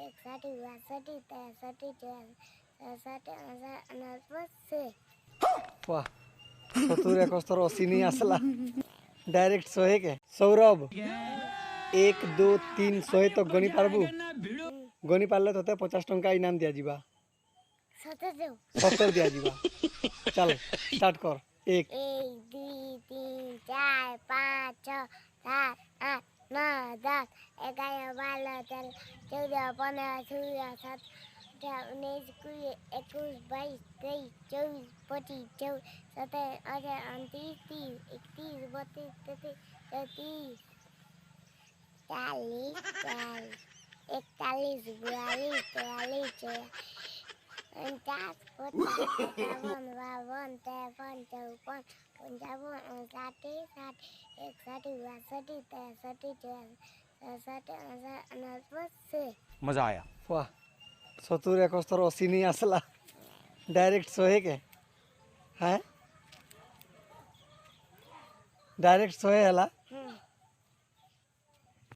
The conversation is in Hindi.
એકસાઠી બાસઠી ત્રેસઠી ચોસઠી અડસઠી वाह सत्तर एकहत्तर अस्सी नहीं आसला डायरेक्ट 100 के सौरभ 1 2 3 100 तो गणी पारबू गणी पारले तो 50 टंका इनाम दिया जीवा 70 दिया जीवा चल स्टार्ट कर 1 1 2 3 4 5 6 7 8 9 10 11 12 13 14 15 16 17 18 19 20 21 22 23 24 25 27 28 29 30 31 32 33 34 41 42 43 44 मजा आया। वाह 70 71 80 नहीं आसला डायरेक्ट 100 के हैं डायरेक्ट 100 है